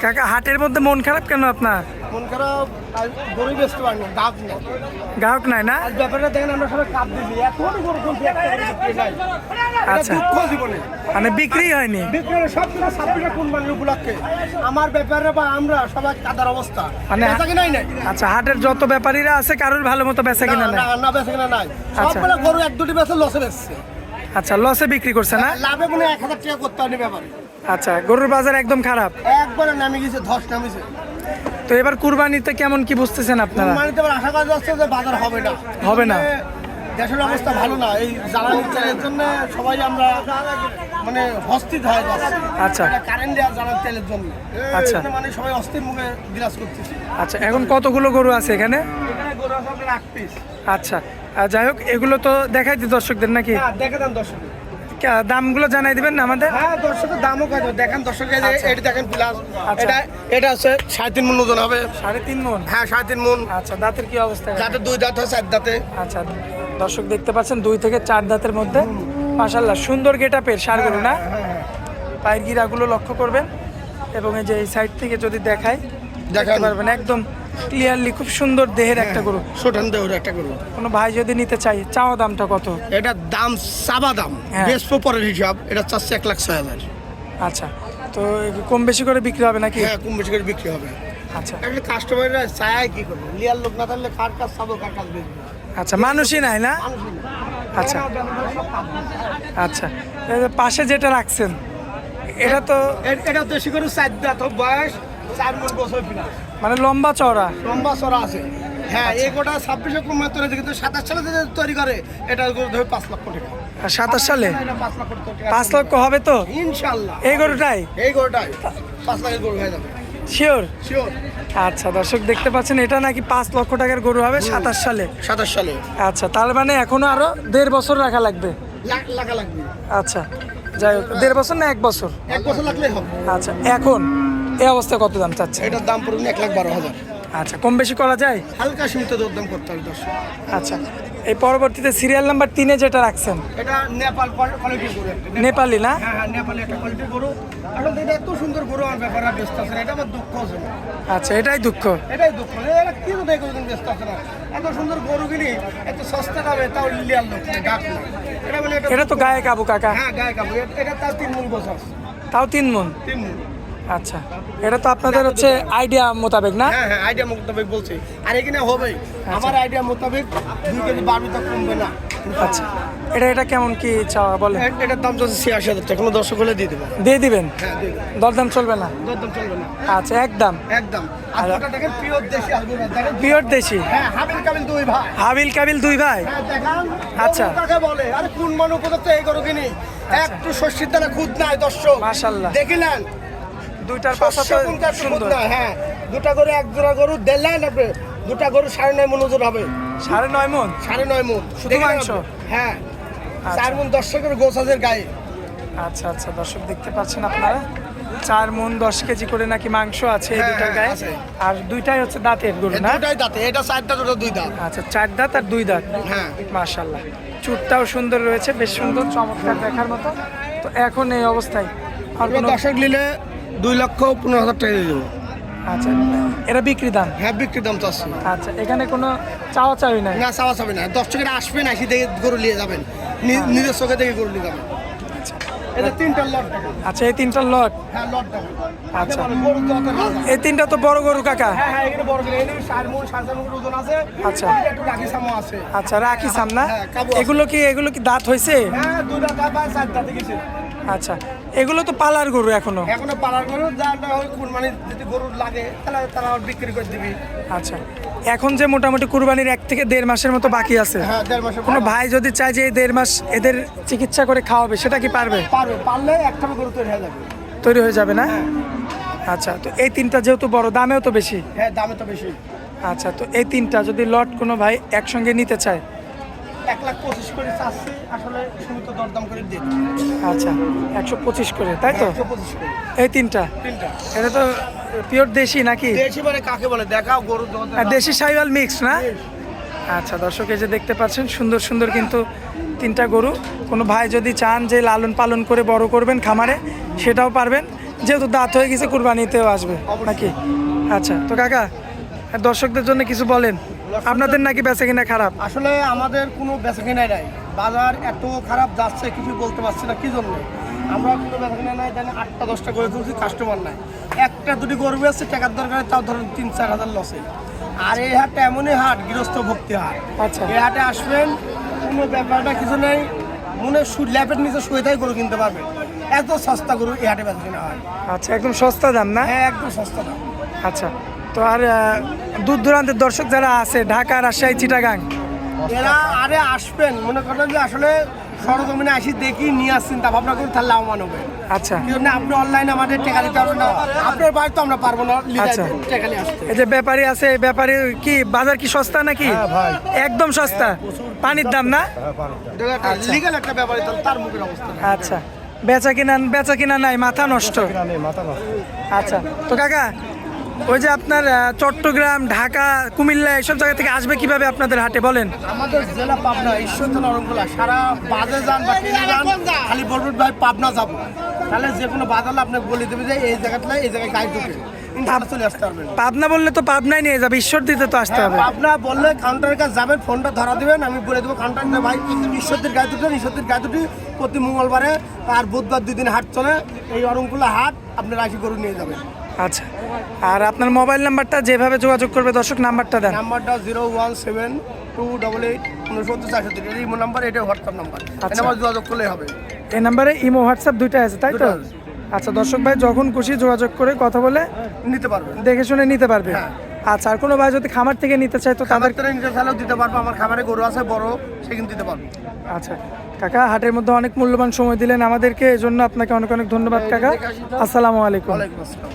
কাকা হাটের মধ্যে মন খারাপ কেন আপনার? মন খারাপ, গরু বেচতে পারিনি, গাছ নেই, গ্রাহক নাই না? আর ব্যাপারটা দেখেন আমরা সবাই কাপ দিছি, এখন গরু কিনছি, একটা গরু বিক্রি নাই। আচ্ছা, দুঃখ জীবনে মানে বিক্রি হয়নি। বিক্রি সবগুলো ছাব্বিশে কুরবানির উপলক্ষে আমার ব্যাপারে বা আমরা সবাই কাদার অবস্থা, মানে বেচা কিনাই নাই। আচ্ছা, হাটের যত ব্যাপারীরা আছে কারোর ভালো মতো বেচা কিনা নাই? না বেচা কিনা নাই, আচ্ছা। সবগুলো গরু এক দুটি বেচে লসে বেচছে। আচ্ছা, লসে বিক্রি করছে না? লাভে কোনো 1000 টাকা করতে হয়নি ব্যাপারে। আচ্ছা, গরুর বাজার একদম খারাপ। একবারে নামে গেছে, ধস নামিছে। তো এবার কুরবানিতে কেমন কি বুঝতেছেন আপনারা? কুরবানিতে আবার আশা করা যাচ্ছে যে বাজার হবে না। হবে না? দেশের অবস্থা ভালো না, এই জ্বালানি তেলের জন্য সবাই আমরা মানে অস্থির হয়ে যাচ্ছে। আচ্ছা। কারেন্ট দেওয়া জ্বালানি তেলের জন্য আচ্ছা। মানে সবাই অস্থির মুখে বিরাজ করতেছে। আচ্ছা, এখন কতগুলো গরু আছে এখানে? এখানে গরু আছে আপনার 8 পিস। আচ্ছা, যাই হোক, এগুলো তো দেখাই দিই দর্শকদের নাকি? হ্যাঁ, দেখে দেন দর্শক। দামগুলো জানাই দিবেন আমাদের? হ্যাঁ, দর্শকের দামও কত দেখেন দর্শক, এই যে আচ্ছা। এটা দেখেন প্লাস, আচ্ছা। এটা আছে 3.5 মণ ওজন হবে। 3.5 মণ? হ্যাঁ, 3.5 মণ। আচ্ছা, দাঁতের কি অবস্থা? যাতে 2 দাঁত হয়, 4 দাঁতে। আচ্ছা, দর্শক দেখতে পাচ্ছেন 2 থেকে 4 দাঁতের মধ্যে। মাশাআল্লাহ, সুন্দর গেটআপের ষাঁড় গরু না? পায়ের গিরাগুলো লক্ষ্য করবেন, এবং এই যে এই সাইড থেকে যদি দেখাই দেখতে পারবেন একদম ক্লিয়ারলি, খুব সুন্দর দেহের একটা গরু। ছোটান দেওয়ার একটা গরু। কোনো ভাই যদি নিতে চাই, চাওয়া দামটা কত? এটার দাম চাবা দাম, হ্যাঁ। বেশ পরের হিসাব, এটা চাচ্ছে 1,06,000। আচ্ছা, তো কম বেশি করে বিক্রি হবে নাকি? হ্যাঁ, কম বেশি করে বিক্রি হবে। আচ্ছা একটা কাস্টমাররা চায় কি করবে, লিয়ার লোক না থাকলে কার কাজ চাবো, কার কাজ বেচবো, আচ্ছা, মানুষই নাই না? মানুষই না। আচ্ছা। এখানে ব্যবসা সব কাজ। আচ্ছা, এই যে পাশে যেটা রাখছেন এটা তো এটা দেশি গরু 4 দাঁত বয়স, 4 মণ বছর পিনা, মানে লম্বা চওড়া। লম্বা চড়া আছে। হ্যাঁ, এই গোটা 26 কুরবানি তৈরি, কিন্তু 27 সালে যদি তৈরি করে এটা গরু ধরে 5 লক্ষ টাকা। আর 27 সালে এটা 5 লক্ষ টাকা 5 লক্ষ হবে তো ইনশাআল্লাহ। এই গরুটাই? এই গরুটাই 5 লাখের গরু হয়ে যাবে, শিওর? শিওর। আচ্ছা, দর্শক দেখতে পাচ্ছেন এটা নাকি 5 লক্ষ টাকার গরু হবে 27 সালে। 27 সালে আচ্ছা, তার মানে এখনো আরো 1.5 বছর রাখা লাগবে। লাগা লাগবে। আচ্ছা, যাই হোক, 1.5 বছর না 1 বছর? 1 বছর লাগলেই হবে। আচ্ছা, এখন এই অবস্থায় কত দাম চাচ্ছে? এটার দাম পড়বে 1,12,000। আচ্ছা, কম বেশি করা যায়? হালকা সীমিত দরদাম করতে হবে দর্শক। আচ্ছা, এই পরবর্তীতে সিরিয়াল নাম্বার 3-এ যেটা রাখছেন, এটা নেপাল কোয়ালিটির গরু একটা। নেপালি না? হ্যাঁ হ্যাঁ, নেপালি একটা কোয়ালিটির গরু। আসলে এটা এত সুন্দর গরু, আমার ব্যাপারে ব্যস্ত আছে না, এটা আমার দুঃখ আছে না। আচ্ছা, এটাই দুঃখ। এটাই দুঃখ, এটা কি কোথায় কোনোদিন ব্যস্ত আছে না। এত সুন্দর গরু কিনি, এত সস্তা দামে, তাও লিয়ার লোক নেই, গাছ নেই। এটা বলে এটা তো গায়ে কাবু কাকা। হ্যাঁ, গায়ে কাবু। এটা তার 3 মণ বছর, তাও 3 মণ? 3 মণ। আচ্ছা, এটা তো আপনাদের হচ্ছে আইডিয়া মোতাবেক না? হ্যাঁ হ্যাঁ, আইডিয়া মোতাবেক বলছি, আর এখানে হবেই আমার আইডিয়া মোতাবেক 2 কেজি বাড়বে, তা কমবে না। আচ্ছা, এটা কেমন কি চাওয়া বলে? এটার দাম চলছে 86,000 টাকা, কোনো দর্শক হলে দিয়ে দেবে। দিয়ে দিবেন? হ্যাঁ, দিয়ে দেবে। দরদাম চলবে না? দরদাম চলবে না, আচ্ছা, একদম একদম। আর ওটা দেখেন পিওর দেশি আলগুরা, দেখেন পিওর দেশি। হ্যাঁ, হাবিল কাবিল 2 ভাই। হাবিল কাবিল 2 ভাই? হ্যাঁ, দেখান। আচ্ছা। গরু কাকে বলে? আরে কোন মানুষ উপযুক্ত এই গরু কিনি? একটু শস্যের দ্বারা খুদ নাই দর্শক, মাশাআল্লাহ। দেখিলেন দুইটার পাশা তো কোনটা একটু খুদ সুন্দর। নাই। হ্যাঁ, 2টা গরু, 1 জোড়া গরু 1.5 লাখ লাগবে, 2টা গরু 9.5 মণ ওজন হবে। 9.5 মণ? 9.5 মণ শুধু দেখলেন মাংস? আপনি? হ্যাঁ, আচ্ছা। 4 মণ দর্শকের গোছ আছে গায়ে। আচ্ছা আচ্ছা, দর্শক দেখতে পাচ্ছেন আপনারা 4 মণ 10 কেজি করে নাকি মাংস আছে এই হ্যাঁ, দুটার হ্যাঁ, গায়ে। আছে। আর দুইটাই হচ্ছে দাঁতের গরু না? দুটাই দাঁতে, এটা 4 দাঁত, ওটা 2 দাঁত। আচ্ছা, 4 দাঁত আর 2 দাঁত। হ্যাঁ। মাশাআল্লাহ, চুটটাও সুন্দর রয়েছে, বেশ সুন্দর, চমৎকার দেখার মতো। তো এখন এই অবস্থায় আর এবার কোনো? দর্শক নিলে 2,15,000 টাকা দিয়ে দেবো। আচ্ছা, এটা বিক্রি দাম? হ্যাঁ, বিক্রির দাম তো আছে। আচ্ছা, এখানে কোনো চাওয়া চাওয়ি নাই? না, চাওয়া যাবে না, দর্শকেরা আসবেন, আসি দেখে গরু নিয়ে যাবেন, নিজের চোখে দেখে গরু নিয়ে যাবেন। এটা 3টা লট টাকা। আচ্ছা, এই 3টা লট? হ্যাঁ, লট টাকা। আচ্ছা। গরু যত রাজা। এই 3টা তো বড় গরু কাকা? হ্যাঁ হ্যাঁ, এখানে বড় গরু, এখানে 4 মণ 4.5 মণ ওজন আছে। আচ্ছা। এটা একটু রাখি সামো আছে। আচ্ছা, রাখি সামনা। হ্যাঁ, কাবু আছে। এগুলো কি দাঁত হয়েছে? হ্যাঁ, 2 দাঁত বা 4 দাঁতে গেছে। আচ্ছা, এগুলো তো পালার গরু এখনো? এখনো পালার গরু, যার হয় কুরবানি যদি গরু লাগে তাহলে তারা বিক্রি করে দিবি। আচ্ছা, এখন যে মোটামুটি কুরবানির 1 থেকে 1.5 মাসের মতো বাকি আছে, হ্যাঁ, 1.5 মাসের কোনো ভাই যদি চায় যে এই 1.5 মাস এদের চিকিৎসা করে খাওয়াবে, সেটা কি পারবে? পারবে, পারলে একটা গরু তৈরি হয়ে যাবে। তৈরি হয়ে যাবে না? আচ্ছা, তো এই 3টা যেহেতু বড়, দামেও তো বেশি। হ্যাঁ, দামে তো বেশি। আচ্ছা, তো এই 3টা যদি লট কোনো ভাই একসঙ্গে নিতে চায়? 1,25,000 করে চাচ্ছি, আসলে সীমিত দরদাম করে দিয়ে দেবো। আচ্ছা, 125 করে, তাই তো? 125 করে এই 3টা? 3টা। এটা তো পিওর দেশি নাকি? দেশি মানে কাকে বলে দেখাও, গরু যত আর দেশি সাইওয়াল মিক্স না? আচ্ছা, দর্শক এই যে দেখতে পাচ্ছেন সুন্দর সুন্দর কিন্তু 3টা গরু। কোনো ভাই যদি চান যে লালন পালন করে বড় করবেন খামারে, সেটাও পারবেন। যেহেতু দাঁত হয়ে গেছে কুরবানিতেও আসবে নাকি? আচ্ছা, তো কাকা দর্শকদের জন্য কিছু বলেন। আপনাদের নাকি বেচা কিনা খারাপ? আসলে আমাদের কোনো বেচা কেনাই নাই, বাজার এত খারাপ যাচ্ছে কিছু বলতে পারছি না কি জন্য। আমরা কোনো বেচা কেনা নাই, জানি 8টা 10টা করে তুলছি, কাস্টমার নাই। একটা দুটি গরু আছে টাকার দরকারে, তাও ধরেন 3-4 হাজার লসে। আর এই হাটটা এমনই হাট, গৃহস্থ ভক্তি হাট। আচ্ছা। এই হাটে আসবেন, কোনো ব্যাপারটা কিছু নেই, মনে ল্যাপের নিচে শুয়ে তাই গরু কিনতে পারবে। এত সস্তা গরু এই হাটে বেচা কেনা হয়। আচ্ছা, একদম সস্তা দাম না? হ্যাঁ, একদম সস্তা দাম। আচ্ছা, তো আর দূর দূরান্তের দর্শক যারা আছে ঢাকা, রাজশাহী, চিটাগাং, এরা আরে আসবেন, মনে করেন যে আসলে সরজমিনে আসি দেখি নিয়ে আসছেন, তা ভাবনা করি তাহলে লাভবান হবে। আচ্ছা, কি জন্য আপনি অনলাইনে আমাদের টাকা দিতে পারবেন না, আপনার বাড়ি তো আমরা পারবো না আচ্ছা। টাকা নিয়ে আসতে। এই যে ব্যাপারী আছে, এই ব্যাপারী কি বাজার কি সস্তা নাকি? একদম সস্তা, পানির দাম না? লিগাল একটা ব্যাপার, তার মুখের অবস্থা। আচ্ছা, বেচা কিনা নাই, মাথা নষ্ট। আচ্ছা, তো কাকা ওই যে আপনার চট্টগ্রাম, ঢাকা, কুমিল্লা এইসব জায়গা থেকে আসবে কিভাবে আপনাদের হাটে বলেন? আমাদের জেলা পাবনা, ঈশ্বরদী, নরমগোলা, সারা বাজে যান বা ট্রেনে যান, খালি বলবেন ভাই পাবনা যাবো, তাহলে যে কোনো বাজারে আপনাকে বলে দেবে যে এই জায়গাটা এই জায়গায় গাড়ি ঢুকে চলে আসতে পারবেন। পাবনা বললে তো পাবনায় নিয়ে যাবে, ঈশ্বরদীতে তো আসতে হবে। পাবনা বললে কাউন্টারের কাছে যাবেন, ফোনটা ধরা দিবেন, আমি বলে দেবো কাউন্টারে ভাই ঈশ্বরদীর গায়ে দুটো, ঈশ্বরদীর গায়ে দুটি প্রতি মঙ্গলবারে আর বুধবার 2 দিন হাট চলে, এই অরঙ্কুলা হাট আপনি রাশি গরু নিয়ে যাবেন। আচ্ছা, আর আপনার মোবাইল নাম্বারটা যেভাবে যোগাযোগ করবে দর্শক নাম্বারটা দেন। নাম্বারটা 017-288-69-433, এই নাম্বার, এটা হোয়াটসঅ্যাপ নাম্বার, এই নাম্বার যোগাযোগ করলেই হবে। এই নাম্বারে ইমো, হোয়াটসঅ্যাপ দুইটাই আছে, তাই তো? দুইটা আছে। আচ্ছা, দর্শক ভাই যখন খুশি যোগাযোগ করে কথা বলে নিতে পারবেন, দেখে শুনে নিতে পারবে। হ্যাঁ। আচ্ছা, আর কোনো ভাই যদি খামার থেকে নিতে চায় তো খাবার তাদের? থেকে নিতে চাইলেও দিতে পারবো, আমার খাবারে গরু আছে বড়, সে কিন্তু দিতে পারবো। আচ্ছা কাকা, হাটের মধ্যে অনেক মূল্যবান সময় দিলেন আমাদেরকে, এজন্য আপনাকে অনেক অনেক ধন্যবাদ কাকা। আসসালামু আলাইকুম। ওয়ালাইকুম আসসালাম।